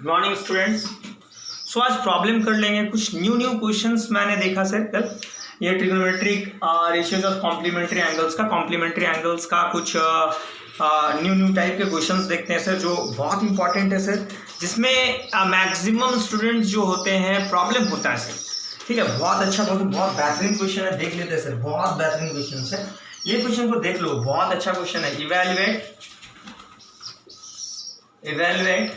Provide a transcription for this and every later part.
Good morning students. सो आज problem कर लेंगे कुछ न्यू क्वेश्चंस मैंने देखा सर कल। ये trigonometric ratios of complementary angles का कुछ न्यू टाइप के क्वेश्चंस देखते हैं सर, जो बहुत इंपॉर्टेंट है सर, जिसमें मैक्सिमम स्टूडेंट्स जो होते हैं प्रॉब्लम होता है सर। ठीक है, बहुत अच्छा बहुत बेहतरीन क्वेश्चन है, देख लेते हैं सर। बहुत बेहतरीन क्वेश्चन है, ये क्वेश्चन को देख लो, बहुत अच्छा क्वेश्चन है। इवेलुएट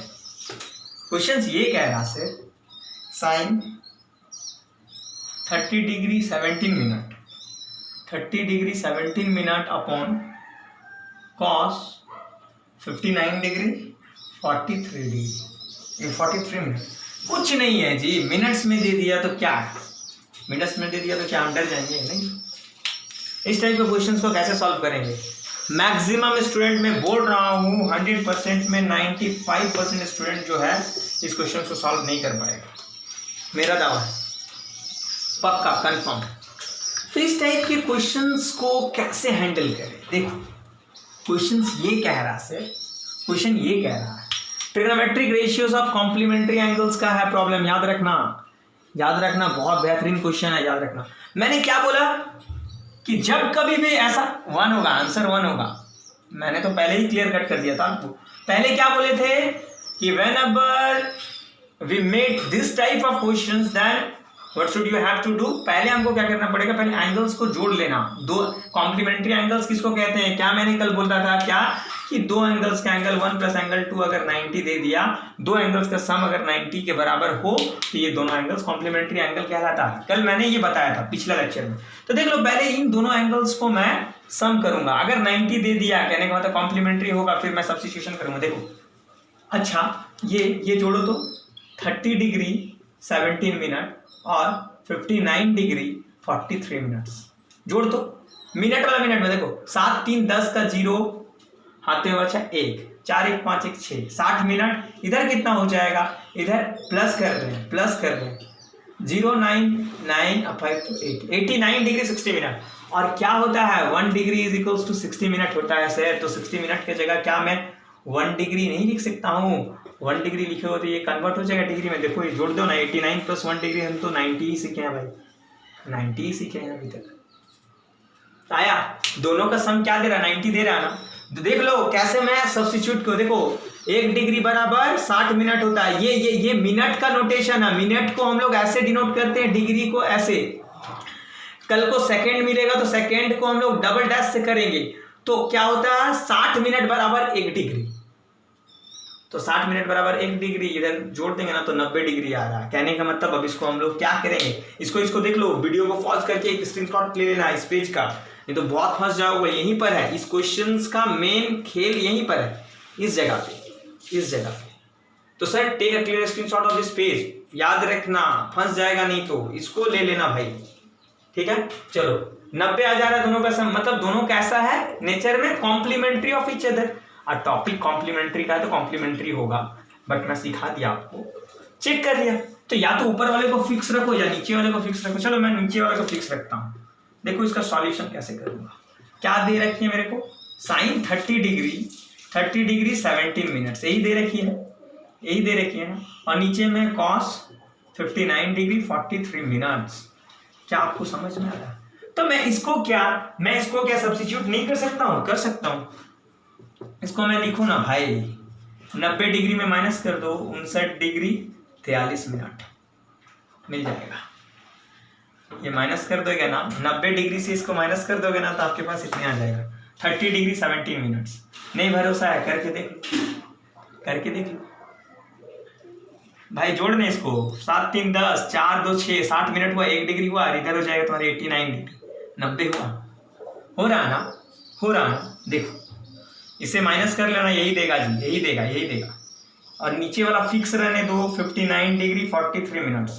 क्वेश्चन ये कह रहा sir, sine 30 degree 17 minute 30 degree 17 minute upon cos 59 degree 43 minute. कुछ नहीं है जी, मिनट्स में दे दिया तो क्या है, हम डर जाएंगे नहीं। इस टाइप के क्वेश्चंस को कैसे सॉल्व करेंगे? मैक्सिमम स्टूडेंट में बोल रहा हूँ 100% में 95% स्टूडेंट जो है इस क्वेश्चन को सॉल्व नहीं कर पाएगा, मेरा दावा है, पक्का कंफर्म। तो इस टाइप के क्वेश्चंस को कैसे हैंडल करें? देखो क्वेश्चन ये कह रहा है trigonometric ratios of complementary angles का है प्रॉब्लम। याद रखना, बहुत बेहतरीन क्वेश्चन है, याद रखना। मैंने क्या बोला कि जब कभी भी ऐसा 1 होगा, आंसर 1 होगा। मैंने तो पहले ही क्लियर कट कर दिया था आपको। पहले क्या बोले थे कि whenever we make this type of questions then what should you have to do? पहले हमको क्या करना पड़ेगा? पहले एंगल्स को जोड़ लेना। दो कॉम्प्लीमेंट्री एंगल्स किसको कहते हैं? क्या मैंने कल बोलता था क्या कि दो एंगल्स का एंगल 1 प्लस एंगल 2 अगर 90 दे दिया, दो एंगल्स का सम अगर 90 के बराबर हो तो ये दोनों एंगल्स कॉम्प्लीमेंट्री एंगल कहलाता है। कल मैंने ये बताया था पिछला लेक्चर में। तो देख लो, पहले इन दोनों एंगल्स को मैं सम करूंगा। अगर 90 दे दिया, कहने का मतलब कॉम्प्लीमेंट्री होगा, फिर मैं सब्स्टिट्यूशन करूंगा। देखो अच्छा, ये जोड़ो तो 30 डिग्री 17 मिनट और 59 डिग्री 43 मिनट जोड़ तो। मिनट वाला मिनट में देखो 7 3 10 का 0 हाथ में बचा 1, 4 1 5 1 6, 60 मिनट। इधर कितना हो जाएगा? इधर प्लस कर रहे हैं 0 9 9 5 2 8 89 डिग्री 60 मिनट। और क्या होता है? 1 degree is equals to 60 minute होता है सर। तो 60 मिनट की जगह क्या मैं 1 डिग्री नहीं लिख सकता हूँ? 1 डिग्री लिखे हो तो ये कन्वर्ट हो जाएगा डिग्री में। देखो ये जोड़ दो ना, 89 प्लस 1 डिग्री, हम तो 90 ही सीखे हैं भाई, 90 ही सीखे हैं अभी तक। आया? दोनों का सम क्या दे रहा है? 90 दे रहा है ना। तो देख लो कैसे मैं सब्स्टिट्यूट को, देखो 1 डिग्री बराबर 60 मिनट होता है। ये मिनट का नोटेशन है। मिनट को हम लोग ऐसे डिनोट करते हैं, डिग्री को ऐसे। कल को सेकंड मिलेगा तो सेकंड को हम लोग डबल डैश से करेंगे। तो क्या होता है? 60 मिनट बराबर 1 डिग्री। तो 60 मिनट बराबर 1 डिग्री, इधर जोड़ देंगे ना तो 90 डिग्री आ रहा है। कहने का मतलब अब इसको हम लोग क्या करेंगे? इसको देख लो, वीडियो को पॉज करके एक स्क्रीनशॉट ले लेना इस पेज का, नहीं तो बहुत फंस जाओगे। यहीं पर है, इस क्वेश्चंस का मेन खेल यहीं पर है, इस जगह पे। तो sir take a clear screenshot of this page, याद रखना, फंस जाएगा नहीं तो इसको ले लेना भाई। ठीक है, चलो 90 आ जा रहा है दोनों का सम, मतलब दोनों कैसा है नेचर में? Complementary of each other. और टॉपिक कॉम्प्लीमेंट्री का है तो कॉम्प्लीमेंट्री होगा, बट मैं सिखा दिया आपको, चेक कर लिया। तो या तो ऊपर वाले को फिक्स रखो या नीचे वाले को फिक्स रखो। चलो मैं नीचे वाले को फिक्स रखता हूँ। देखो इसका सॉल्यूशन कैसे करूंगा। क्या दे रखी है मेरे को? साइन 30 डिग्री 17 मिनट, यही दे रखी है ना। और नीचे में कॉस 59 डिग्री 43 मिनट्स। क्या आपको समझ में आ रहा है? तो मैं इसको क्या सब्स्टिट्यूट नहीं कर सकता हूँ? कर सकता हूँ। इसको मैं लिखूँ ना भाई, 90 डिग्री में माइनस कर दो, 59 डिग्री 43 मिनट मिल जाएगा। ये माइनस कर दोगे ना, 90 डिग्री से इसको माइनस कर दोगे ना तो आपके पास इतने आ जाएगा 30 डिग्री 17 मिनट्स। नहीं भरोसा है? करके देख लो भाई। जोड़ दें इसको, 7 3 10 4 2 6, 60 मिनट हुआ, 1 डिग्री हुआ, इधर हो जाएगा तुम्हारे 89 डिग्री, 90 हुआ। हो रहा ना? देखो इसे माइनस कर लेना, यही देगा जी, यही देगा। और नीचे वाला फिक्स रहने दो, 59 डिग्री 43 मिनट्स।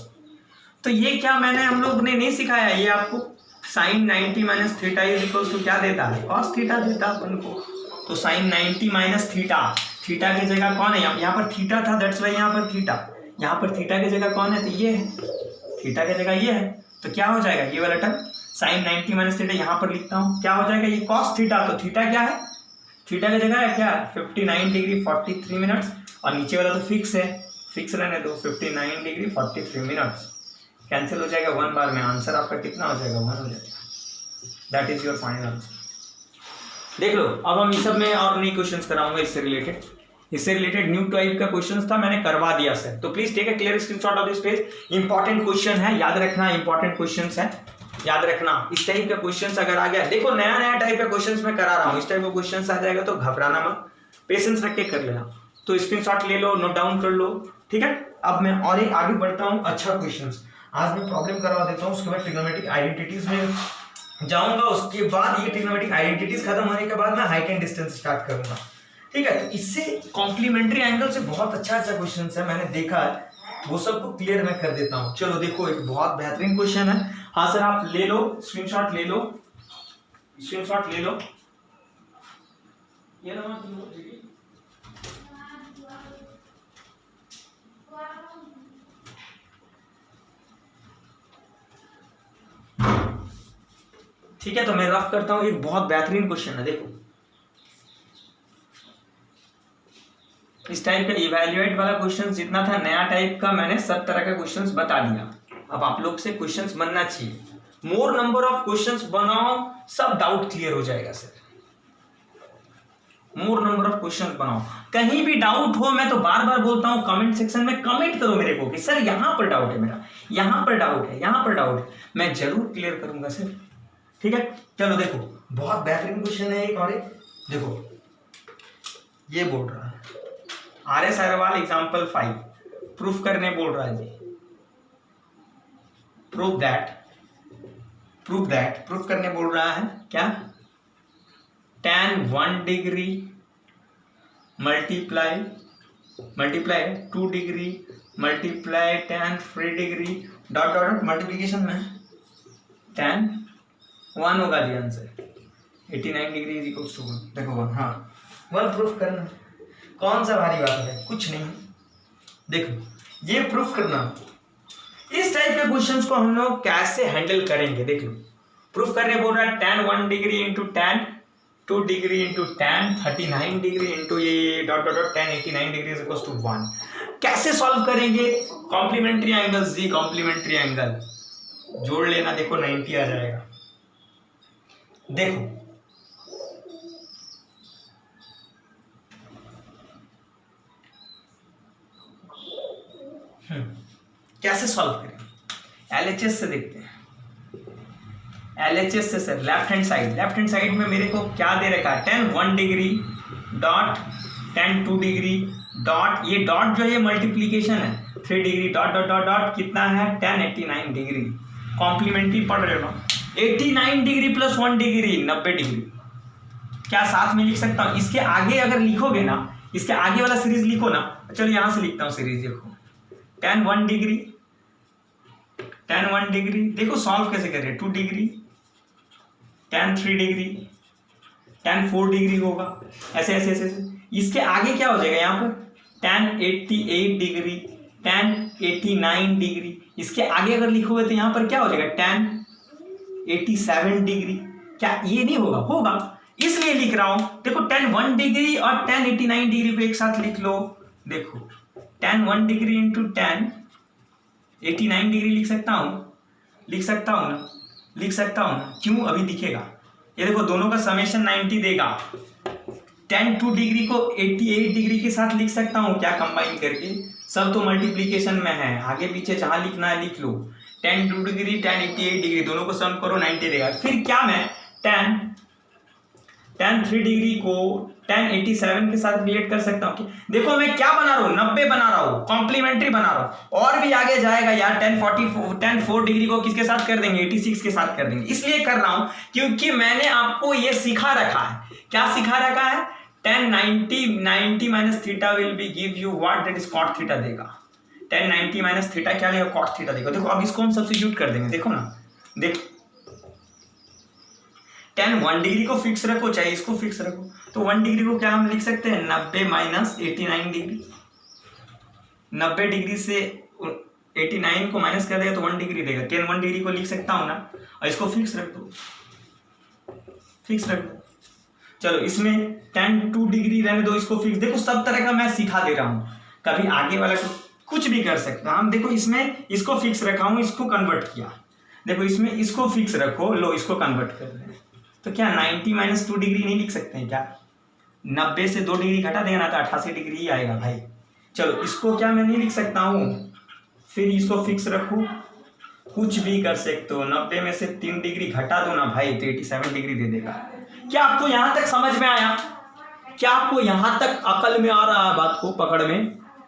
तो ये क्या मैंने हम लोग ने नहीं सिखाया ये आपको? Sine 90 minus theta is equals to क्या देता है? कॉस थीटा देता अपन को। तो साइन 90 माइनस थीटा की जगह कौन है? यहाँ पर थीटा था, दैट्स वाई यहाँ पर थीटा की जगह कौन है? तो ये है, थीटा की जगह ये है। तो क्या हो जाएगा ये वाला टर्म? साइन 90 माइनस थीटा यहाँ पर लिखता हूँ, क्या हो जाएगा? ये कॉस थीटा। तो थीटा क्या है? थीटा की जगह है क्या? 59 डिग्री 43 मिनट्स। और नीचे वाला तो फिक्स है, फिक्स रहने दो, 59 डिग्री 43 मिनट्स कैंसिल हो जाएगा 1 बार में, आंसर आपका कितना हो जाएगा 1 हो जाएगा। That is your final answer. देख लो, अब हम इस सब में और नई क्वेश्चंस कराऊंगा इससे रिलेटेड न्यू टाइप का क्वेश्चंस था, मैंने करवा दिया सर। तो please take a clear screenshot of this page. Important question है, याद रखना, इंपॉर्टेंट क्वेश्चंस है, याद रखना। इस टाइप का क्वेश्चंस अगर आ गया, देखो नया टाइप का क्वेश्चंस मैं करा रहा हूँ, इस टाइप का क्वेश्चंस आ जाएगा तो घबराना मत, पेशेंस रख के कर लेना। तो स्क्रीनशॉट ले लो, नोट डाउन कर लो, ठीक है। अब मैं और एक आगे बढ़ता हूँ। अच्छा क्वेश्चंस आज मैं प्रॉब्लम करवा देता हूँ, उसके बाद ट्रिग्नोमेट्रिक आइडेंटिटीज में जाऊंगा। उसके बाद ये ट्रिग्नोमेट्रिक आइडेंटिटीज खत्म होने के बाद मैं हाइट एंड डिस्टेंस स्टार्ट करूंगा, ठीक है। तो इससे कॉम्प्लीमेंट्री एंगल से बहुत अच्छा क्वेश्चन है, मैंने देखा है, वो सबको क्लियर मैं कर देता हूँ। चलो देखो, एक बहुत बेहतरीन क्वेश्चन है। हाँ सर आप ले लो, स्क्रीनशॉट ले लो, स्क्रीनशॉट ले लो, ये लो। ठीक है, तो मैं रफ करता हूं। एक बहुत बेहतरीन क्वेश्चन है, देखो इस टाइप का इवैल्यूएट वाला क्वेश्चन जितना था नया टाइप का, मैंने सब तरह का क्वेश्चंस बता दिया। अब आप लोग से क्वेश्चंस बनना चाहिए, मोर नंबर ऑफ क्वेश्चंस बनाओ, सब डाउट क्लियर हो जाएगा sir. More number of questions बनाओ, कहीं भी डाउट हो, मैं तो बार बार बोलता हूं कमेंट सेक्शन में कमेंट करो मेरे को कि सर यहां पर डाउट है मेरा, यहां पर डाउट है, यहां पर डाउट है, मैं जरूर क्लियर करूंगा सर, ठीक है। चलो देखो, बहुत बेहतरीन क्वेश्चन है एक और एक, देखो ये बोल रहा है RS अग्रवाल एग्जाम्पल 5 प्रूफ करने बोल रहा है जी। प्रूफ करने बोल रहा है क्या, tan 1 degree multiply 2 degree multiply tan 3 degree dot dot dot multiplication में tan 1 होगा जी answer. 89 degree is equals to 1, देखो 1, हाँ 1 प्रूफ करना, कौन सा भारी बात है, कुछ नहीं। देखो ये प्रूफ करना, इस टाइप के क्वेश्चंस को हम लोग कैसे हैंडल करेंगे, देख लो। प्रूफ करने बोल रहा है tan 1 degree into tan 2 degree into tan 39 degree into ये dot dot dot tan 89 degree is equals to 1। कैसे सॉल्व करेंगे, कॉम्प्लीमेंट्री एंगल जी, कॉम्प्लीमेंट्री एंगल जोड़ लेना, देखो 90 आ जाएगा। देखो कैसे सॉल्व करें, LHS से देखते हैं। LHS से सर लेफ्ट हैंड साइड में मेरे को क्या दे रखा है, tan 1 degree dot tan 2 degree dot, ये डॉट जो है मल्टीप्लीकेशन है, 3 degree dot dot dot dot कितना है tan 89 डिग्री। कॉम्प्लीमेंट्री पढ़ रहे हो, 89 डिग्री प्लस 1 डिग्री 90 डिग्री, क्या साथ में लिख सकता हूँ। इसके आगे अगर लिखोगे ना, इसके आगे वाला सीरीज लिखो ना, चलो यहां से लिखता हूँ सीरीज, देखो tan 1 डिग्री देखो सॉल्व कैसे कर रहे हैं, 2 degree tan 3 degree tan 4 degree होगा, ऐसे ऐसे ऐसे। इसके आगे क्या हो जाएगा यहाँ पर tan 88 डिग्री tan 89 डिग्री, इसके आगे अगर लिखोगे तो यहाँ पर क्या हो जाएगा tan 87 डिग्री। क्या ये नहीं होगा, होगा, इसलिए लिख रहा हूं। देखो tan 1 डिग्री और tan 89 डिग्री को एक साथ लिख लो, देखो tan 1 degree into tan 89 degree लिख सकता हूं ना, क्यों, अभी दिखेगा। ये देखो दोनों का समेशन 90 देगा। tan 2 डिग्री को 88 डिग्री के साथ लिख सकता हूं क्या, कंबाइन करके, सब तो मल्टीप्लीकेशन में है, आगे पीछे जहां लिखना है लिख लो। tan 2 डिग्री tan 88 डिग्री दोनों को सम करो 90 देगा। फिर क्या मैं tan 3 डिग्री को tan 87 के साथ रिलेट कर सकता हूँ। देखो मैं क्या बना रहा हूँ, 90 बना रहा हूँ, कॉम्प्लीमेंट्री बना रहा हूँ, और भी आगे जाएगा यार। tan 4 डिग्री को किसके साथ कर देंगे, 86 के साथ कर देंगे। इसलिए कर रहा हूँ क्योंकि मैंने आपको ये सिखा रखा है। क्या सिखा रखा है, tan 90 minus theta will be give you what, that is cot theta देगा। tan 90 माइनस थीटा क्या देगा, cot थीटा देगा। देखो अब इसको हम सब्स्टिट्यूट कर देंगे, देखो ना, देखो tan 1 डिग्री को फिक्स रखो चाहे इसको फिक्स रखो, तो 1 डिग्री को क्या हम लिख सकते हैं, 90 माइनस 89 डिग्री। 90 डिग्री से 89 को माइनस कर देगा तो 1 डिग्री देगा। tan 1 डिग्री को लिख सकता हूं ना, और इसको फिक्स रख दो, चलो इसमें tan 2 डिग्री रहने दो, इसको फिक्स। देखो सब तरह का मैं सिखा दे रहा हूं, कभी आगे वाला को कुछ भी कर सकते हैं हम। देखो इसमें इसको फिक्स रखा हूँ, इसको कन्वर्ट किया, देखो इसमें इसको फिक्स रखो, लो इसको कन्वर्ट कर रहे हैं, तो क्या 90 - 2 डिग्री नहीं लिख सकते हैं क्या? 90 से 2 डिग्री घटा देगा ना तो 88 डिग्री ही आएगा भाई। चलो इसको क्या मैं नहीं लिख सकता हूँ, फिर इसको फिक्स रखो, कुछ भी कर सकते हो, 90 में से 3 डिग्री घटा दो ना भाई तो 87 डिग्री दे देगा। क्या आपको यहां तक समझ में आया? क्या आपको यहां तक अकल में आ रहा है? बात को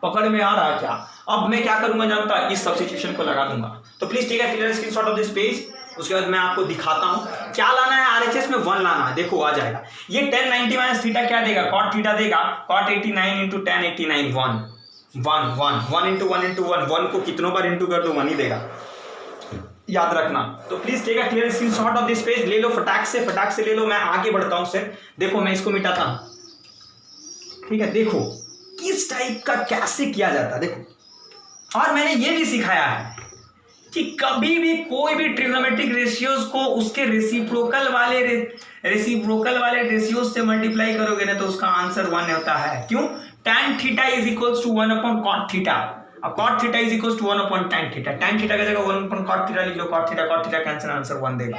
पकड़ में आ रहा है क्या? अब मैं क्या करूंगा जानता है, इस सब्स्टिट्यूशन को लगा दूंगा। तो please take a clear screenshot of this page, उसके बाद मैं आपको दिखाता हूं क्या लाना है। आरएचएस में 1 लाना है, देखो आ जाएगा। ये tan 90 - थीटा क्या देगा, cot थीटा देगा, cot 89 × tan 89 1 × 1 को कितनों बार इंटू कर दो 1 ही देगा, याद रखना। तो please take a clear screenshot of this page, ले लो फटाक से ले लो। मैं आगे बढ़ता हूं सर, देखो मैं इसको मिटाता हूं, ठीक है। देखो किस टाइप का कैसे किया जाता है, देखो। और मैंने ये भी सिखाया है कि कभी भी कोई भी ट्रिग्नोमेट्रिक रेशियोज को उसके रेसिप्रोकल वाले रेशियोज से मल्टीप्लाई करोगे ना तो उसका आंसर 1 होता है। क्यों? tan theta is equals to 1 upon cot theta, अब cot theta is equals to 1 upon tan theta. tan theta की जगह 1 अपॉन cot थीटा लिख लो, cot थीटा कैंसिल, आंसर 1 देगा।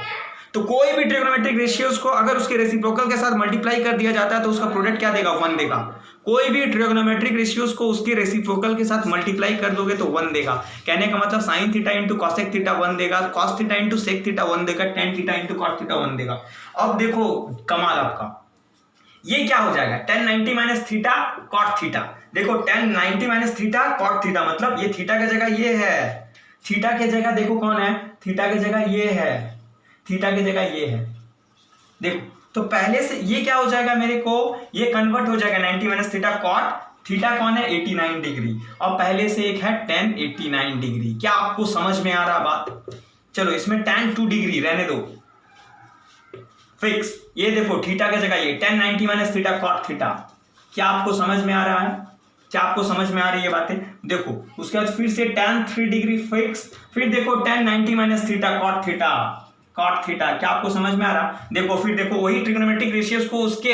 तो कोई भी ट्रिग्नोमेट्रिक रेशियोज को अगर उसके रेसिप्रोकल के साथ मल्टीप्लाई कर दिया जाता है तो उसका प्रोडक्ट क्या देगा, 1 देगा। कोई भी ट्रिग्नोमेट्रिक रेशियोज को उसके रेसिप्रोकल के साथ मल्टीप्लाई कर दोगे तो 1 देगा। कहने का मतलब sin theta into cosec theta 1 देगा, cos theta into sec theta 1 देगा, tan theta into cot theta 1 देगा। अब देखो कमाल आपका, ये क्या हो जाएगा, tan 90 - थीटा cot थीटा। देखो tan 90 - थीटा cot थीटा, मतलब ये थीटा की जगह ये है, थीटा की जगह देखो कौन है, थीटा की जगह ये है, थीटा की जगह ये है। देखो तो पहले से ये क्या हो जाएगा, मेरे को ये कन्वर्ट हो जाएगा 90 - थीटा cot थीटा कौन है, 89 डिग्री, और पहले से एक है tan 89 डिग्री। क्या आपको समझ में आ रहा बात? चलो इसमें tan 2 डिग्री रहने दो फिक्स। ये देखो थीटा की जगह ये tan 90 - थीटा cot थीटा। क्या आपको समझ में आ रहा है? क्या आपको समझ में आ रही है बातें? देखो उसके बाद फिर से tan 3 डिग्री फिक्स, फिर देखो tan 90 - थीटा cot थीटा। क्या आपको समझ में आ रहा? देखो फिर देखो वही ट्रिग्नोमेट्रिक रेशियोज को उसके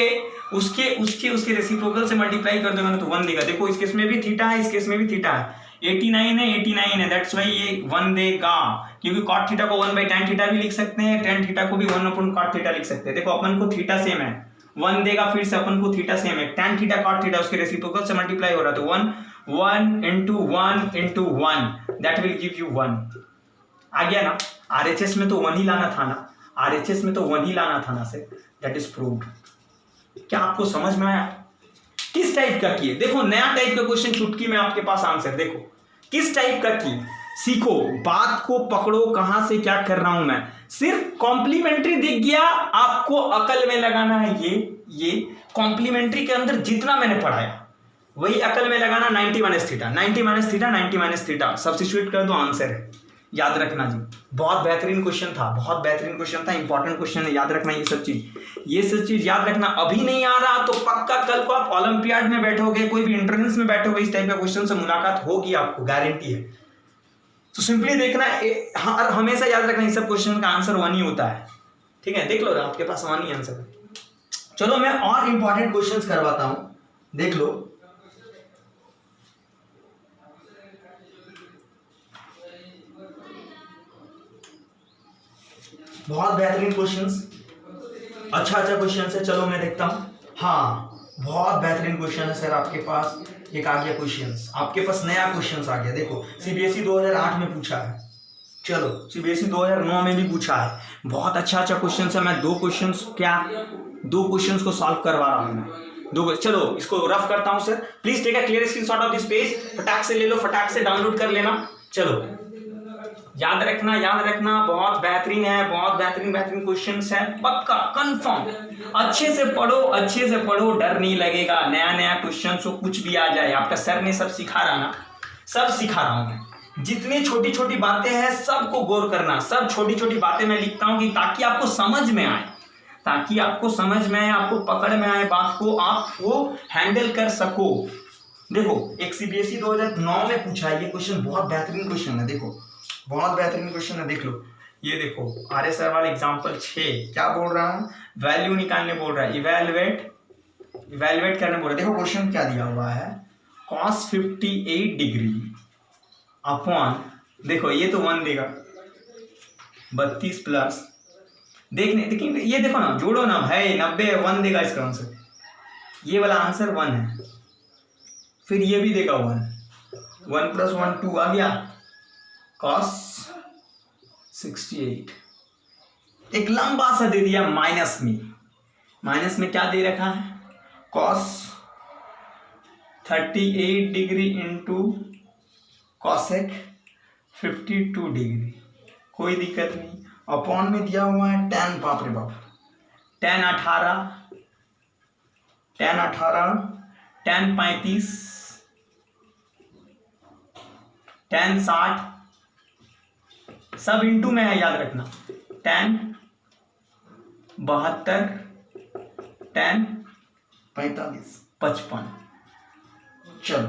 रेसिप्रोकल से मल्टीप्लाई कर दोगे ना तो 1 देगा। देखो इस केस में भी थीटा है, इस केस में भी थीटा है, 89 है, दैट्स व्हाई ये 1 देगा। क्योंकि cot थीटा को 1/tan थीटा भी लिख सकते हैं, tan थीटा को भी 1 अपॉन cot थीटा लिख सकते हैं। देखो अपन को थीटा सेम है, 1 देगा, फिर से अपन को थीटा सेम है, tan थीटा cot थीटा उसके रेसिप्रोकल से मल्टीप्लाई हो रहा है तो 1 × 1 दैट विल गिव यू 1। आ गया ना? आरएचएस में तो 1 ही लाना था ना, आरएचएस में तो 1 ही लाना था ना सर, दैट इज प्रूव्ड। क्या आपको समझ में आया? किस टाइप का किए, देखो नया टाइप का क्वेश्चन, चुटकी में आपके पास आंसर। देखो किस टाइप का किए, सीखो, बात को पकड़ो, कहां से क्या कर रहा हूं मैं। सिर्फ कॉम्प्लीमेंट्री दिख गया, आपको अकल में लगाना है। ये कॉम्प्लीमेंट्री के अंदर जितना मैंने पढ़ाया वही अकल में लगाना। 90 - थीटा सब्स्टिट्यूट कर दो, आंसर है। याद रखना जी, बहुत बेहतरीन क्वेश्चन था, इंपॉर्टेंट क्वेश्चन है, याद रखना ये सब चीज याद रखना। अभी नहीं आ रहा तो पक्का कल को आप ओलंपियाड में बैठोगे, कोई भी एंट्रेंस में बैठोगे, इस टाइप का क्वेश्चन से मुलाकात होगी, आपको गारंटी है। तो सिंपली देखना, हमेशा याद रखना इस सब क्वेश्चन का आंसर 1 ही होता है, ठीक है। देख लो आपके पास 1 ही आंसर है। चलो मैं और इंपॉर्टेंट क्वेश्चन करवाता हूं, देख लो। बहुत बेहतरीन क्वेश्चंस, अच्छा क्वेश्चन है। चलो मैं देखता हूं। हाँ बहुत बेहतरीन क्वेश्चन है सर आपके पास। एक आ गया क्वेश्चंस, आपके पास नया क्वेश्चंस आ गया। देखो सीबीएसई 2008 में पूछा है, चलो सीबीएसई 2009 में भी पूछा है। बहुत अच्छा क्वेश्चन है। मैं दो क्वेश्चंस को सॉल्व करवा रहा हूं मैं। चलो इसको रफ करता हूं sir. Please take a clear screenshot of this page, फटाक से ले लो, फटाक से डाउनलोड कर लेना। चलो याद रखना, बहुत बेहतरीन है, बहुत बेहतरीन क्वेश्चंस है, पक्का कंफर्म। अच्छे से पढ़ो, डर नहीं लगेगा। नया क्वेश्चन हो, कुछ भी आ जाए, आपका सर ने सब सिखा रहा ना, सब सिखा रहा हूं मैं। जितनी छोटी छोटी बातें हैं सबको गौर करना, सब छोटी छोटी बातें मैं लिखता हूं कि ताकि आपको समझ में आए, आपको पकड़ में आए, बात को आप वो हैंडल कर सको। देखो एक सीबीएसई 2009 में पूछा है ये क्वेश्चन, बहुत बेहतरीन क्वेश्चन है। देखो बहुत बेहतरीन क्वेश्चन है, देख लो। ये देखो आर्य सर वाला एग्जांपल 6 क्या बोल रहा है, वैल्यू निकालने बोल रहा है, इवैल्यूएट करने बोल रहा है। देखो क्वेश्चन क्या दिया हुआ है, cos 58 डिग्री अपॉन, देखो ये तो 1 देगा, 32 प्लस, देखिए ये देखो ना, जोड़ो ना भाई, 90 1 देगा इसका आंसर, ये वाला आंसर 1 है, फिर ये भी देगा 1, 1 + 1 2 आ गया, cos 68। एक लंबा सा दे दिया माइनस में क्या दे रखा है, cos 38 degree into cosec 52 degree, कोई दिक्कत नहीं, अपॉन में दिया हुआ है tan, बाप रे बाप, tan 18, tan 35, tan 60, सब इंटू में है, याद रखना, tan 72, tan 45, 55। चलो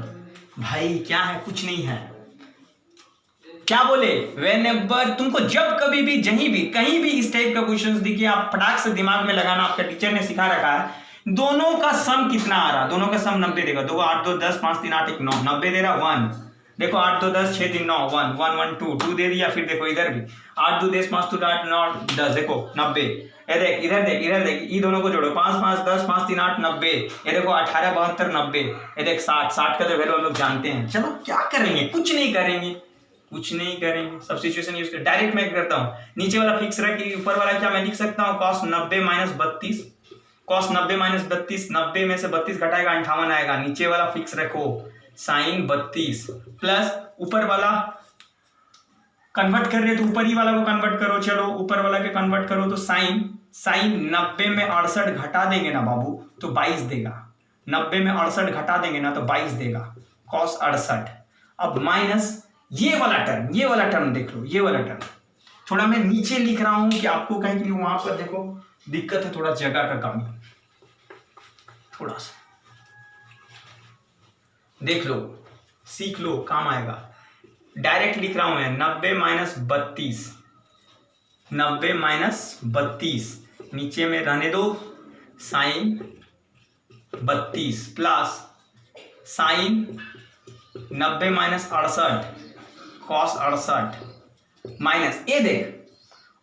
भाई क्या है, कुछ नहीं है, क्या बोले, व्हेनेवर, तुमको जब कभी भी जहीं भी कहीं भी इस टाइप का क्वेश्चंस दिखे, आप फटाक से दिमाग में लगाना, आपका टीचर ने सिखा रखा है, दोनों का सम कितना आ रहा, दोनों का सम 90 देगा, 2 8 2 10 5 3 8 1 9, 90 दे रहा 1, देखो 8 2 10 6 3 9 1 1 1 2 दे दिया, फिर देखो इधर भी 8 2 10 5 2 8 9 10, देखो 90, ये देख इधर देख, ये दोनों को जोड़ो, 5 5 10 5 3 8 90, ये देखो 18 72 90, ये देख 60 का तो वैल्यू हम लोग जानते हैं। चलो क्या करेंगे, कुछ नहीं करेंगे, सब्स्टिट्यूशन यूज कर, डायरेक्ट मैं करता हूँ, नीचे वाला फिक्स रख, ऊपर वाला क्या मैं लिख सकता हूँ, cos 90 - 32, cos 90 - 32, 90 में से 32 घटाएगा 58 आएगा, नीचे वाला फिक्स रखो, sin 32 प्लस ऊपर वाला कन्वर्ट कर रहे तो ऊपर ही वाला को कन्वर्ट करो, चलो ऊपर वाला के कन्वर्ट करो, तो sin 90 में 68 घटा देंगे ना बाबू तो 22 देगा, 90 में 68 घटा देंगे ना तो 22 देगा, cos 68, अब माइनस ये वाला टर्म देख लो, ये वाला टर्म थोड़ा मैं नीचे लिख रहा हूं कि आपको कहीं के लिए वहां पर देखो दिक्कत है, थोड़ा जगह का कमी, थोड़ा सा देख लो, सीख लो, काम आएगा। डायरेक्ट लिख रहा हूं मैं, 90 - 32 नीचे में रहने दो, sin 32 plus sin 90 - 68 cos 68 minus, ये देख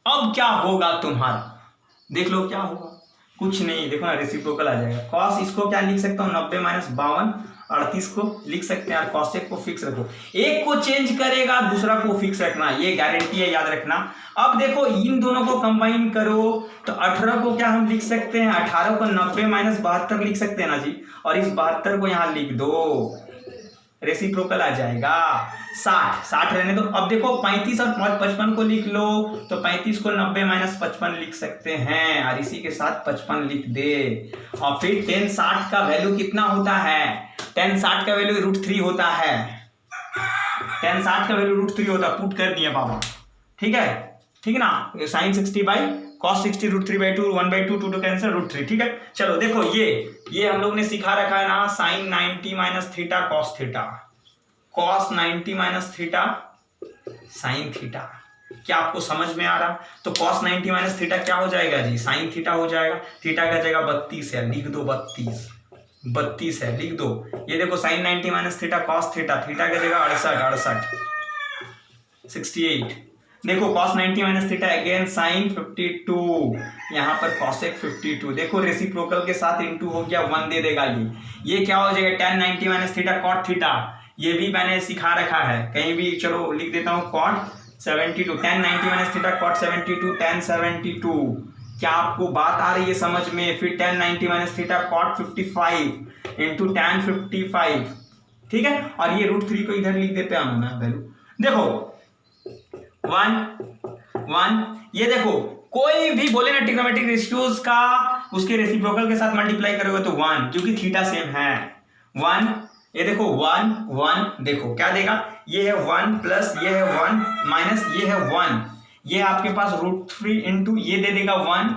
अब क्या होगा तुम्हारा, देख लो क्या होगा, कुछ नहीं, देखो ना रेसिप्रोकल आ जाएगा, cos इसको क्या लिख सकता हूँ, 90 - 52 38 को लिख सकते हैं, और cosec को फिक्स रखो, एक को चेंज करेगा दूसरा को फिक्स रखना, ये गारंटी है, याद रखना। अब देखो इन दोनों को कंबाइन करो तो 18 को क्या हम लिख सकते हैं, 18 को 90 - 72 लिख सकते हैं ना जी, और इस 72 को यहाँ लिख दो, रेसिप्रोकल आ जाएगा, 60 रहने दो। अब देखो 35 और 55 को लिख लो तो 35 को 90 - 55 लिख सकते हैं, और इसी के साथ 55 लिख दे, और फिर tan 60 का वैल्यू कितना होता है, tan 60 का वैल्यू √3 होता है, tan 60 का वैल्यू √3 होता है, पुट कर दिए बाबा, ठीक है ना, sin 60 cos 60 √3/2 1/2 2 कैंसिल √3, ठीक है। चलो देखो ये हम लोग ने सिखा रखा है ना, sin 90 - theta cos theta, cos 90 - theta sin theta, क्या आपको समझ में आ रहा, तो cos 90 - थीटा क्या हो जाएगा जी, sin थीटा हो जाएगा, थीटा का जगह 32 है, लिख दो 32 है, लिख दो, ये देखो sin 90 - theta cos theta, theta का जगह 68 देखो cos 90 - थीटा अगेन sin 52, यहाँ पर cosec 52, देखो रेसिप्रोकल के साथ इनटू हो गया, 1 दे देगा, ये क्या हो जाएगा, tan 90 - थीटा cot थीटा, ये भी मैंने सिखा रखा है कहीं भी, चलो लिख देता हूँ cot 72, tan 90 - theta cot 72 tan 72, क्या आपको बात आ रही है समझ में, फिर tan 90 - theta cot 55 into tan 55, ठीक है, और ये √3 को इधर लिख देते हैं ना वैल्यू, देखो 1 ये देखो कोई भी बोले ना ट्रिग्नोमेट्रिक रेशियोज का, उसके रेसिप्रोकल के साथ मल्टीप्लाई करोगे तो 1, क्योंकि थीटा सेम है, 1, ये देखो 1 देखो क्या देगा, ये है 1 प्लस ये है 1 माइनस ये है 1, ये आपके पास √3 इंटू ये दे देगा 1,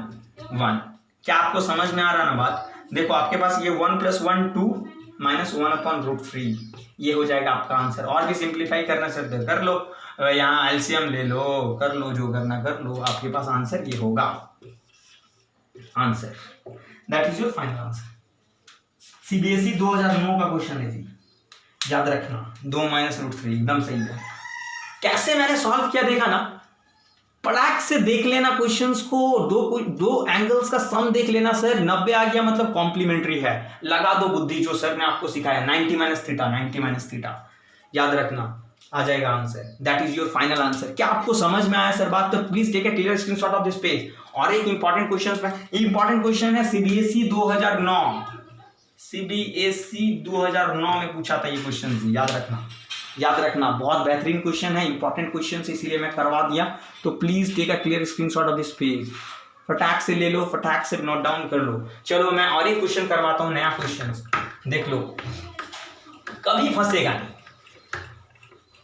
क्या आपको समझ में आ रहा ना बात, देखो आपके पास ये 1 + 1 2 माइनस 1/√3, ये हो जाएगा आपका आंसर। और भी सिंप्लीफाई करना चाहते कर लो, यहाँ एलसीएम ले लो, कर लो जो करना कर लो, आपके पास आंसर ये होगा, answer that is your final answer. CBSE 2009 का क्वेश्चन है जी, याद रखना, 2 - √3 एकदम सही है। कैसे मैंने सॉल्व किया देखा ना, पटाख से देख लेना क्वेश्चंस को, दो एंगल्स का सम देख लेना सर, 90 आ गया मतलब कॉम्प्लीमेंट्री है, लगा दो बुद्धि जो सर ने आपको सिखाया 90 माइनस थीटा, याद रखना आ जाएगा answer, that is your final answer. क्या आपको समझ में आया सर बात? तो please take a clear screenshot of this page. और एक इंपॉर्टेंट क्वेश्चन है सीबीएसई 2009, सीबीएसई 2009 में पूछा था ये क्वेश्चन, याद रखना बहुत बेहतरीन क्वेश्चन है, इंपॉर्टेंट क्वेश्चन है, इसीलिए मैं करवा दिया। तो please take a clear screenshot of this page, फटाक से ले लो, फटाक से नोट डाउन कर लो। चलो मैं और एक क्वेश्चन करवाता हूं, नया क्वेश्चन देख लो, कभी फंसेगा नहीं,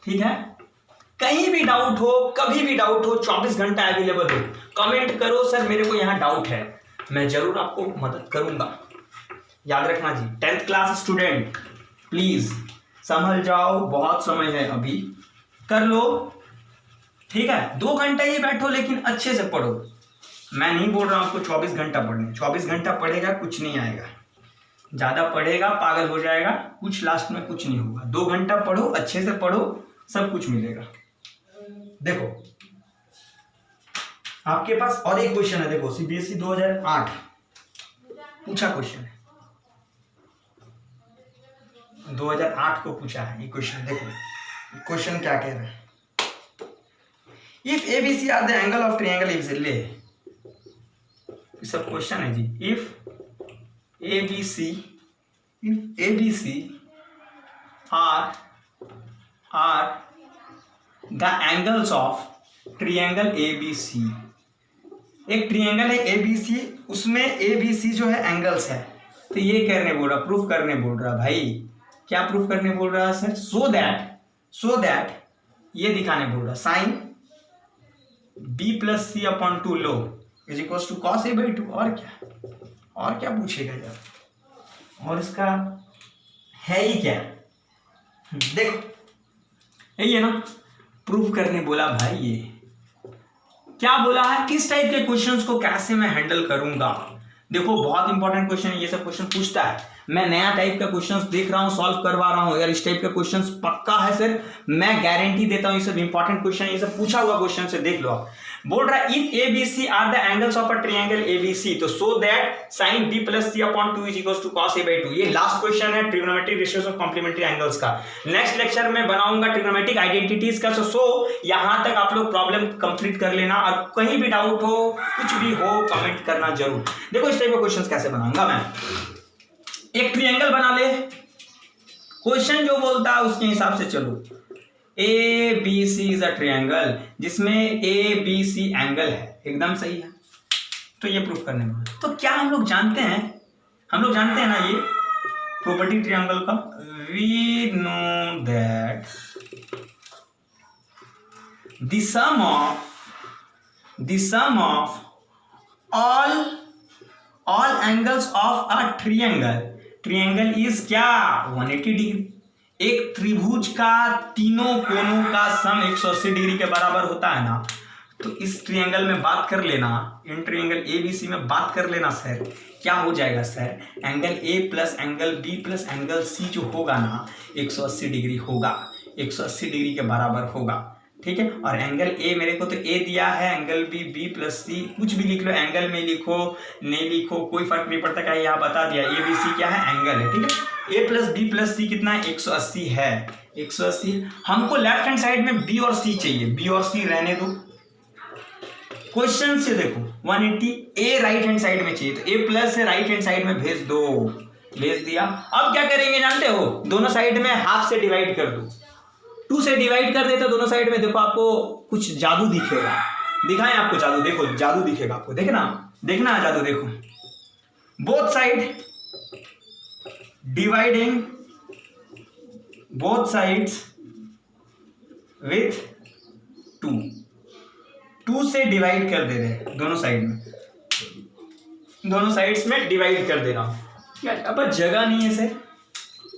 ठीक है? कहीं भी डाउट हो, कभी भी डाउट हो, 24 घंटा अवेलेबल हो, कमेंट करो सर मेरे को यहाँ डाउट है, मैं जरूर आपको मदद करूंगा। याद रखना जी, 10th क्लास स्टूडेंट प्लीज संभल जाओ, बहुत समय है अभी, कर लो, ठीक है? 2 घंटा ही बैठो लेकिन अच्छे से पढ़ो। मैं नहीं बोल रहा हूं आपको 24 घंटा पढ़ने, 24 घंटा पढ़ेगा कुछ नहीं आएगा, ज्यादा पढ़ेगा पागल हो जाएगा, कुछ लास्ट में कुछ नहीं होगा। 2 घंटा पढ़ो, अच्छे से पढ़ो, सब कुछ मिलेगा। देखो आपके पास और एक क्वेश्चन है, देखो सीबीएसई 2008 पूछा क्वेश्चन है, 2008 को पूछा है ये क्वेश्चन। देखो क्वेश्चन क्या कह रहा है, if ABC are the angle of triangle ले, सब क्वेश्चन है जी। If ABC are the angles of triangle ABC, एक ट्रायंगल है एबीसी, उसमें एबीसी जो है एंगल्स है, तो ये करने बोल रहा, प्रूफ करने बोल रहा भाई। क्या प्रूफ करने बोल रहा है सर? सो दैट ये दिखाने बोल रहा, sine b plus C upon 2 लो is equal to cos a by 2। और क्या पूछेगा यार, और इसका है ही क्या? देखो यही है ना, प्रूफ करने बोला भाई। ये क्या बोला है, किस टाइप के क्वेश्चंस को कैसे मैं हैंडल करूंगा। देखो बहुत इंपॉर्टेंट क्वेश्चन है, ये सब क्वेश्चन पूछता है, मैं नया टाइप का क्वेश्चंस देख रहा हूं, सॉल्व करवा रहा हूं यार, इस टाइप का क्वेश्चंस पक्का है सर, मैं गारंटी देता हूं। ये सब इंपॉर्टेंट क्वेश्चन, ये सब पूछा हुआ क्वेश्चन से देख लो आप। बोल रहा है if ABC are the angles of a triangle ABC, तो so that sin b plus c upon 2 is equal to cos a by 2। ये लास्ट क्वेश्चन है trigonometric ratios of complementary angles का। नेक्स्ट लेक्चर में बनाऊंगा trigonometric identities का। सो यहां तक आप लोग प्रॉब्लम कंप्लीट कर लेना, और कहीं भी डाउट हो, कुछ भी हो, कमेंट करना जरूर। देखो इस टाइप के क्वेश्चन कैसे बनाऊंगा मैं, एक ट्रायंगल बना ले, क्वेश्चन जो बोलता है उसके हिसाब से चलो। A B C is a triangle जिसमें ए बी सी एंगल है, एकदम सही है, तो ये प्रूफ करने में। तो क्या हम लोग जानते हैं ना ये प्रॉपर्टी ट्रायंगल का, we know that the sum of all angles of a triangle is क्या, 180 डिग्री। एक त्रिभुज का तीनों कोनों का सम 180 डिग्री के बराबर होता है ना, तो इस ट्रायंगल में बात कर लेना, इन ट्रायंगल एबीसी में बात कर लेना सर, क्या हो जाएगा sir, angle A plus angle B plus angle C जो होगा ना 180 डिग्री होगा, 180 डिग्री के बराबर होगा, ठीक है। और एंगल ए मेरे को तो ए दिया है, एंगल बी बी प्लस सी, कुछ भी लिख लो, एंगल में लिखो नहीं लिखो कोई फर्क नहीं पड़ता, क्या यहाँ बता दिया ए बी सी क्या है, एंगल है, ठीक है। ए प्लस बी प्लस सी कितना है, 180 है, 180। हमको लेफ्ट हैंड साइड में बी और सी चाहिए, बी और सी रहने दो, क्वेश्चन से देखो 180 ए राइट हैंड साइड में चाहिए, तो ए प्लस से राइट हैंड साइड में भेज दो, भेज दिया। अब क्या करेंगे जानते हो, दोनों साइड में हाफ से डिवाइड कर दो, 2 से डिवाइड कर देते दोनों साइड में, देखो आपको कुछ जादू दिखेगा, दिखाएं आपको जादू, देखो जादू दिखेगा आपको, देखना जादू, देखो both side dividing both sides with 2 से डिवाइड कर दे रहे हैं दोनों साइड में, दोनों साइड्स में डिवाइड कर दे रहा हूं। अब जगह नहीं है सर,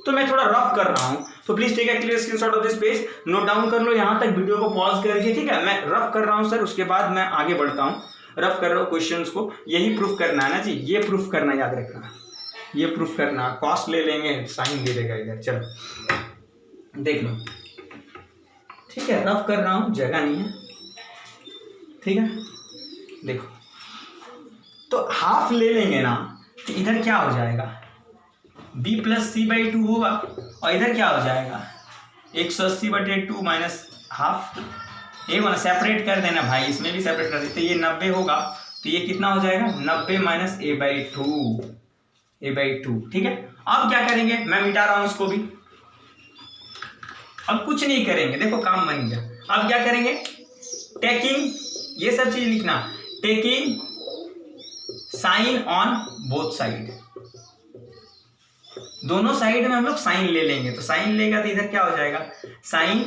तो मैं थोड़ा रफ कर रहा हूं, तो please take a clear screenshot of this page, note down कर लो यहां तक, वीडियो को पॉज करके, ठीक है। मैं रफ कर रहा हूं सर, उसके बाद मैं आगे बढ़ता हूं, रफ कर रहा हूं क्वेश्चंस को, यही प्रूफ करना है ना जी, ये प्रूफ करना, याद रखना, ये प्रूफ करना, कॉस्ट ले लेंगे, साइन दे देगा इधर, चलो देख लो, ठीक है, रफ कर रहा हूँ, जगह नहीं है, ठीक है। देखो तो हाफ ले लेंगे ना तो इधर क्या हो जाएगा, b प्लस सी बाई 2 होगा, और इधर क्या हो जाएगा 180/2 माइनस हाफ। ये वाला सेपरेट कर देना भाई, इसमें भी सेपरेट कर देते, ये 90 होगा तो ये कितना हो जाएगा 90 माइनस a/2, ठीक है। अब क्या करेंगे, मैं मिटा रहा हूं इसको भी, अब कुछ नहीं करेंगे, देखो काम बन गया। अब क्या करेंगे, टेकिंग, ये सब चीज लिखना, taking sine on both side, दोनों साइड में हम लोग साइन ले लेंगे, तो साइन लेगा तो इधर क्या हो जाएगा, sine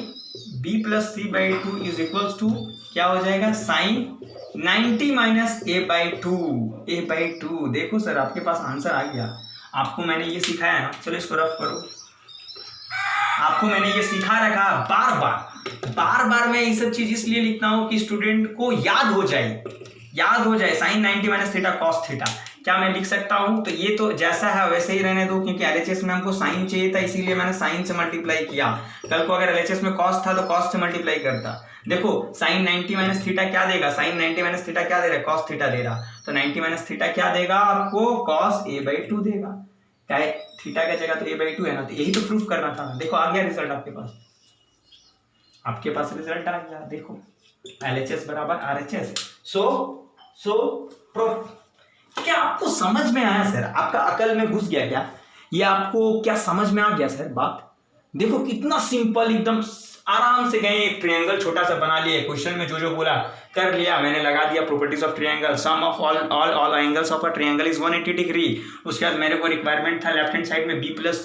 b plus C by 2 is equals to क्या हो जाएगा, साइन 90 माइनस a/2। देखो सर आपके पास आंसर आ गया, आपको मैंने ये सिखाया ना, चलो इसको रफ करो, आपको मैंने ये सिखा रखा, बार बार मैं ये सब चीज इसलिए लिखता हूं कि स्टूडेंट को याद हो जाए sine 90 minus theta cos theta. क्या मैं लिख सकता हूं, तो ये तो जैसा है वैसे ही रहने दो, क्योंकि एलएचएस में हमको साइन चाहिए था, इसीलिए मैंने साइन से मल्टीप्लाई किया। कल को अगर एलएचएस में कॉस था तो कॉस से मल्टीप्लाई करता। देखो साइन 90 माइनस थीटा क्या देगा, साइन 90 माइनस थीटा क्या दे रहा है, कॉस थीटा दे रहा, तो 90 माइनस थीटा क्या देगा आपको, कॉस a/2 देगा। क्या है, थीटा का जगह तो a/2 है ना, तो यही तो प्रूफ करना था। देखो आ गया रिजल्ट आपके पास रिजल्ट आ गया। देखो LHS बराबर RHS। क्या आपको समझ में आया सर, आपका अकल में घुस गया क्या, ये आपको क्या समझ में आ गया सर बात। देखो कितना सिंपल, एकदम आराम से गए, एक ट्रायंगल छोटा सा बना लिया, क्वेश्चन में जो बोला कर लिया, मैंने लगा दिया properties of triangle, sum of all angles of a triangle is 180 degree. उसके बाद मेरे को रिक्वायरमेंट था लेफ्ट हैंड साइड में b प्लस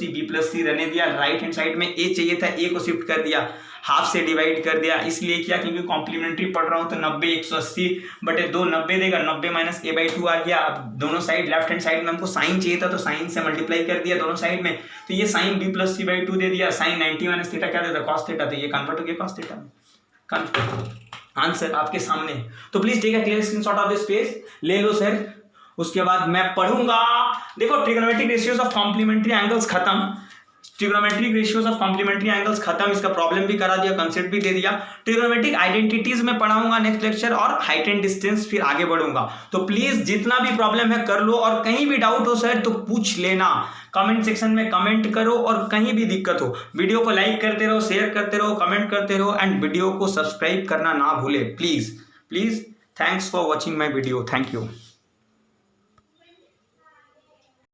सी रहने दिया, राइट हैंड साइड में a चाहिए था, a को शिफ्ट कर दिया, हाफ से डिवाइड कर दिया, इसलिए किया क्योंकि कॉम्प्लीमेंट्री पढ़ रहा हूं, तो 90 180/2 90 देगा, 90 माइनस a/2 आ गया। अब दोनों साइड लेफ्ट हैंड साइड में हमको साइन चाहिए था, तो साइन से मल्टीप्लाई कर दिया दोनों साइड में, तो ये साइन b प्लस सी/2 दे दिया, साइन 90 माइनस थीटा क्या देता, कॉस थीटा, तो ये कन्वर्ट हो गया कॉस थीटा में। आंसर आपके सामने, तो please take a clear screenshot of this page, ले लो सर। उसके बाद मैं पढ़ूंगा, देखो trigonometric ratios of complementary angles खत्म, trigonometric ratios of complementary angles खत्म, इसका प्रॉब्लम भी करा दिया, कंसेप्ट भी दे दिया। ट्रिग्नोमेट्रिक आइडेंटिटीज में पढ़ाऊंगा नेक्स्ट लेक्चर, और हाइट एंड डिस्टेंस फिर आगे बढ़ूंगा। तो प्लीज जितना भी प्रॉब्लम है कर लो, और कहीं भी डाउट हो सर तो पूछ लेना, कमेंट सेक्शन में कमेंट करो, और कहीं भी दिक्कत हो वीडियो को लाइक करते रहो, शेयर करते रहो, कमेंट करते रहो, एंड वीडियो को सब्सक्राइब करना ना भूले please. Thanks for watching my video, thank you.